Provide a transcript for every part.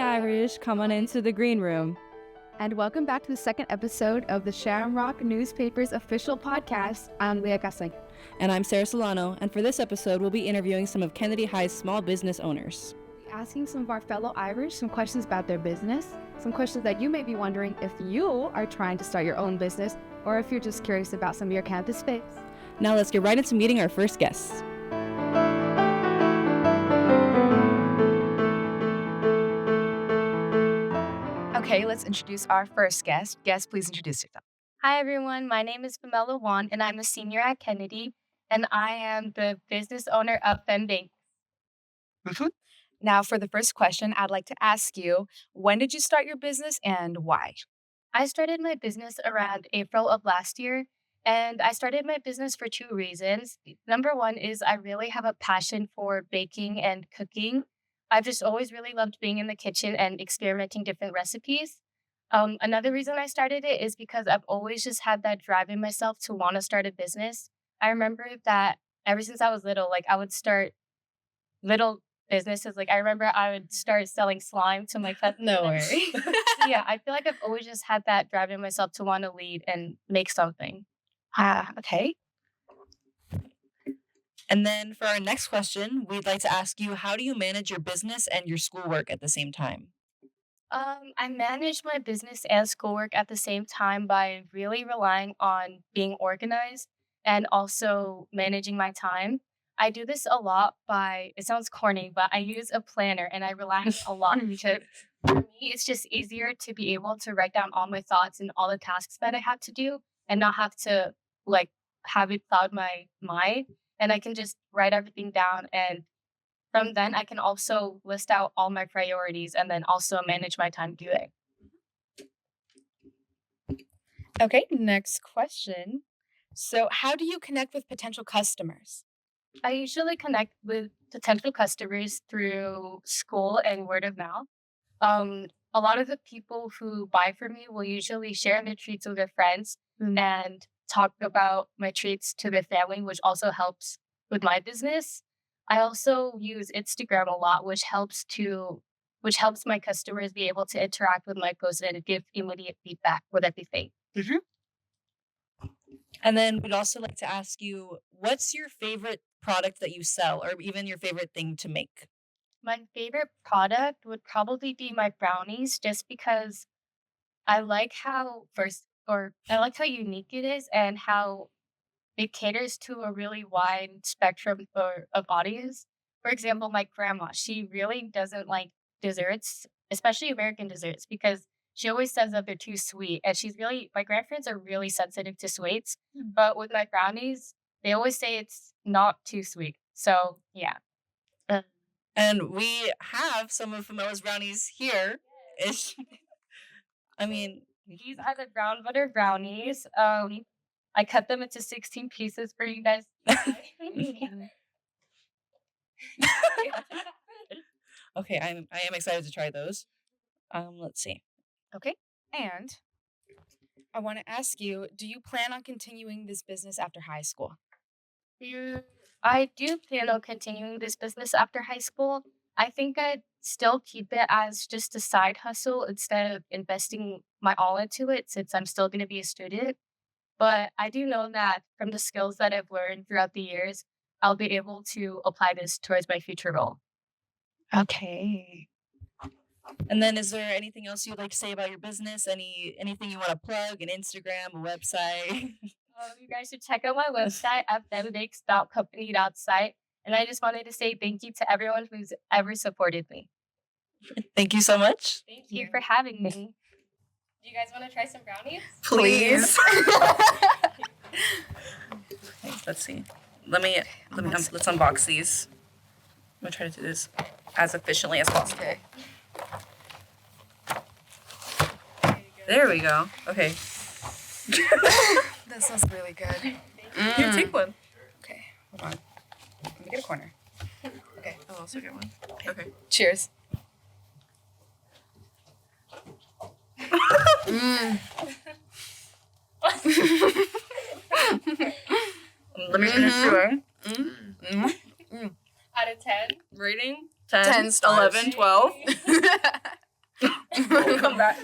Irish, come on into the green room. And welcome back to the second episode of the Shamrock Newspaper's official podcast. I'm Leah Castañeda. And I'm Sarah Solano, and for this episode, we'll be interviewing some of Kennedy High's small business owners. We'll be asking some of our fellow Irish some questions about their business, some questions that you may be wondering if you are trying to start your own business, or if you're just curious about some of your campus faves. Now let's get right into meeting our first guests. Okay, let's introduce our first guest. Guest, please introduce yourself. Hi, everyone. My name is Phoemela Juan, and I'm a senior at Kennedy, and I am the business owner of Phoembakes. Now, for the first question, I'd like to ask you, when did you start your business and why? I started my business around April of last year, and I started my business for two reasons. Number one is I really have a passion for baking and cooking. I've just always really loved being in the kitchen and experimenting different recipes. Another reason I started it is because I've always just had that drive in myself to want to start a business. I remember that ever since I was little, I would start little businesses. I remember I would start selling slime to my cousins. No way. Yeah, I feel like I've always just had that drive in myself to want to lead and make something. Okay. And then for our next question, we'd like to ask you, how do you manage your business and your schoolwork at the same time? I manage my business and schoolwork at the same time by really relying on being organized and also managing my time. I do this a lot it sounds corny, but I use a planner and I rely on it a lot because for me, it's just easier to be able to write down all my thoughts and all the tasks that I have to do and not have to have it cloud my mind. And I can just write everything down, and from then I can also list out all my priorities and then also manage my time doing. Okay, next question. So, how do you connect with potential customers? I usually connect with potential customers through school and word of mouth. A lot of the people who buy from me will usually share their treats with their friends and talk about my treats to their family, which also helps with my business. I also use Instagram a lot, which helps my customers be able to interact with my posts and give immediate feedback with everything. And then we'd also like to ask you, what's your favorite product that you sell, or even your favorite thing to make? My favorite product would probably be my brownies, just because I like how unique it is and how it caters to a really wide spectrum of audience. For example, my grandma, she really doesn't like desserts, especially American desserts, because she always says that they're too sweet. And my grandparents are really sensitive to sweets, but with my brownies, they always say it's not too sweet. So, yeah. And we have some of Phemela's brownies here. These are the brown butter brownies. I cut them into 16 pieces for you guys. Okay, I am excited to try those. Let's see. Okay, and I want to ask you, do you plan on continuing this business after high school? I do plan on continuing this business after high school. I think I'd still keep it as just a side hustle instead of investing my all into it, since I'm still going to be a student. But I do know that from the skills that I've learned throughout the years, I'll be able to apply this towards my future role. Okay. And then is there anything else you'd like to say about your business? Anything you want to plug, an Instagram, a website? You guys should check out my website at phoembakes.company.site. And I just wanted to say thank you to everyone who's ever supported me. Thank you so much. Thank you for having me. Do you guys want to try some brownies? Please. Okay, let's see. Let's unbox these. I'm gonna try to do this as efficiently as possible. Okay. There we go. Okay. That sounds really good. Here, take one. Okay, hold on. Let me get a corner. Okay. I'll also get one. Okay. Cheers. Let me finish chewing. Out of 10? Rating? 10, 11, 12. We'll come back.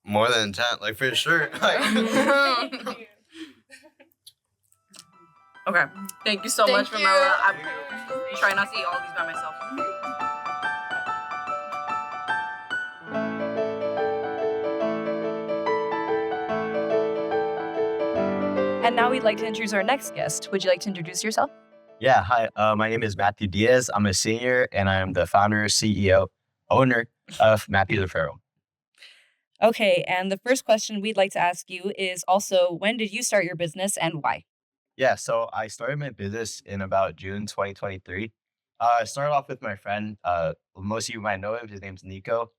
More than 10, like for sure. Okay. Thank you so much, Thank you. Phoemela. I'm trying not to eat all of these by myself. And now we'd like to introduce our next guest. Would you like to introduce yourself? Yeah, hi. My name is Matthew Diaz. I'm a senior, and I'm the founder, CEO, owner of Matthew Apparel. Okay, and the first question we'd like to ask you is also, when did you start your business and why? Yeah, so I started my business in about June 2023. I started off with my friend. Most of you might know him. His name's Nico.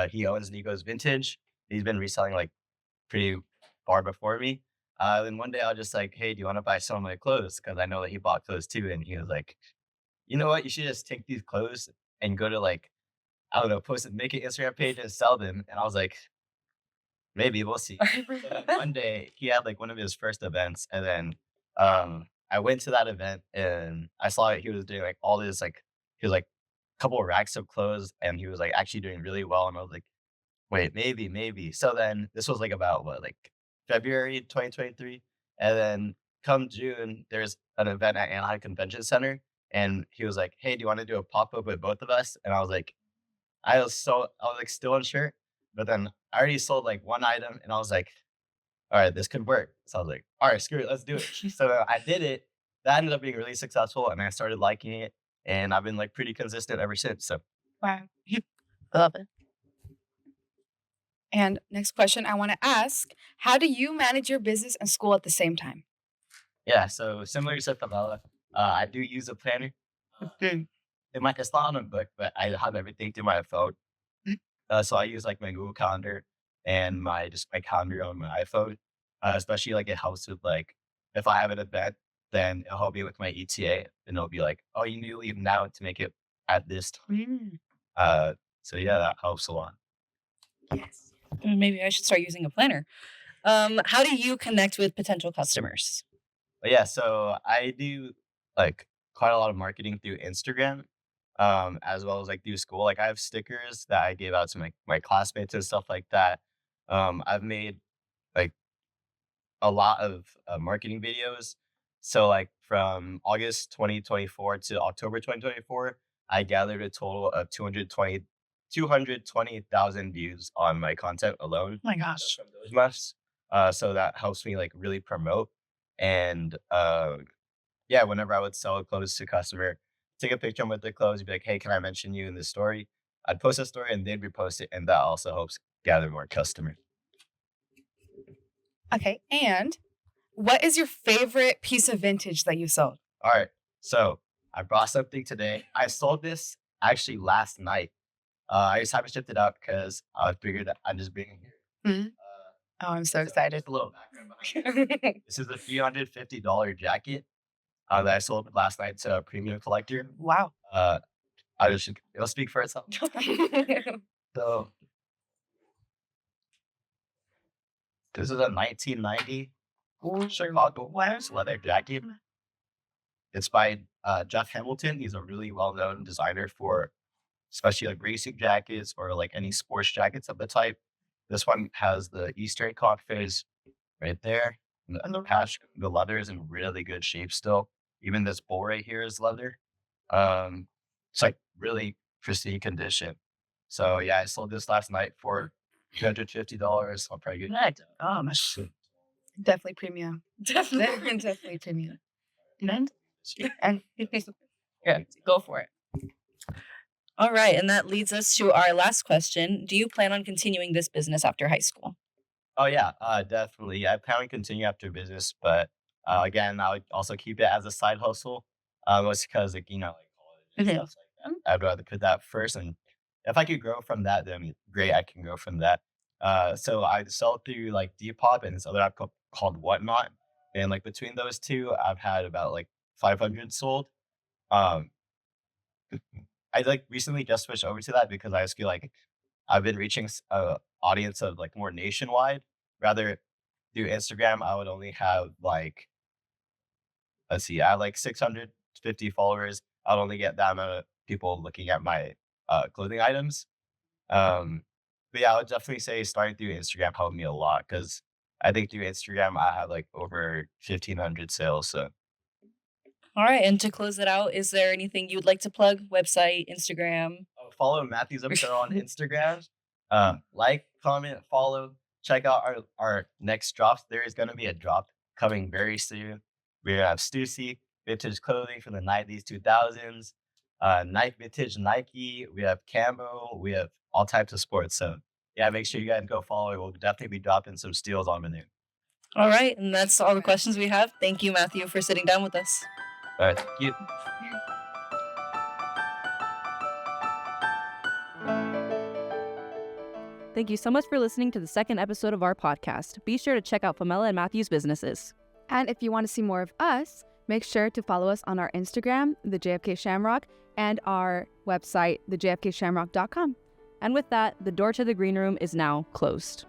He owns Nico's Vintage. He's been reselling like pretty far before me. Then one day I was just like, hey, do you want to buy some of my clothes? Because I know that he bought clothes too. And he was like, you know what? You should just take these clothes and go to like, I don't know, make an Instagram page and sell them. And I was like, maybe we'll see. So then one day he had like one of his first events, and then I went to that event and I saw he was doing like all this like he was like a couple of racks of clothes, and he was like actually doing really well. And I was like, wait, maybe. So then this was like about what, like February 2023, and then come June there's an event at Anaheim Convention Center, and he was like, hey, do you want to do a pop up with both of us? And I was like, I was like still unsure, but then I already sold like one item, and I was like, all right, this could work. So I was like, all right, screw it, let's do it. So I did it. That ended up being really successful, and I started liking it, and I've been like pretty consistent ever since. So Wow. Love it. And next question I want to ask, how do you manage your business and school at the same time? yeah, so similar to Phoemela, I do use a planner. It's not on a book, but I have everything through my phone. So I use like my Google Calendar and my calendar on my iPhone. Especially like it helps with like if I have an event, then it'll help me with my ETA, and it'll be like, oh, you need to leave now to make it at this time. So yeah, that helps a lot. Yes. Maybe I should start using a planner. How do you connect with potential customers? But yeah, so I do like quite a lot of marketing through Instagram, as well as like through school. Like I have stickers that I gave out to my classmates and stuff like that. I've made like a lot of marketing videos. So like from August 2024 to October 2024, I gathered a total of 220,000 views on my content alone. Oh my gosh. Just from those months. So that helps me like really promote. And yeah, whenever I would sell clothes to a customer, take a picture with the clothes, be like, hey, can I mention you in the story? I'd post a story and they'd repost it, and that also helps gather more customers. Okay. And what is your favorite piece of vintage that you sold? All right, so I brought something today. I sold this actually last night. I just haven't shipped it out because I figured that I'm just bringing it here. Mhm. Oh, I'm so excited. Just a little background behind it. This is a $350 jacket that I sold last night to a premium collector. Wow. It'll speak for itself. So this is a 1990 Chicago leather jacket. It's by Jeff Hamilton. He's a really well-known designer for especially like racing jackets or like any sports jackets of the type. This one has the Eastern clock face right there. And the patch, the leather is in really good shape still. Even this bowl right here is leather. It's like really pristine condition. So yeah, I sold this last night for $250. I'll probably get Definitely premium. Definitely premium. And Yeah, go for it. All right, and that leads us to our last question. Do you plan on continuing this business after high school? Oh yeah, definitely. I plan on continuing after business, but again, I would also keep it as a side hustle. Just because like like college and stuff like that. I'd rather put that first, and if I could grow from that, then great, I can grow from that. So I sell through like Depop and this other app called Whatnot, and like between those two, I've had about like 500 sold. Um, I like recently just switched over to that because I just feel like I've been reaching a audience of like more nationwide. Rather through Instagram, I would only have like, let's see, I have like 650 followers. I'd only get that amount of people looking at my clothing items. But yeah, I would definitely say starting through Instagram helped me a lot because I think through Instagram I have like over 1,500 sales. So All right. And to close it out, is there anything you would like to plug? Website, Instagram? follow Matthew's Apparel on Instagram. Like, comment, follow. Check out our next drops. There is going to be a drop coming very soon. We're gonna have Stussy vintage clothing from the 90s, 2000s. Nike vintage Nike. We have camo. We have all types of sports. So yeah, make sure you guys go follow it. We'll definitely be dropping some steals on the new. All right. And that's all the questions we have. Thank you, Matthew, for sitting down with us. All right, thank you. Thank you so much for listening to the second episode of our podcast. Be sure to check out Phoemela and Matthew's businesses. And if you want to see more of us, make sure to follow us on our Instagram, the JFK Shamrock, and our website, thejfkshamrock.com. And with that, the door to the green room is now closed.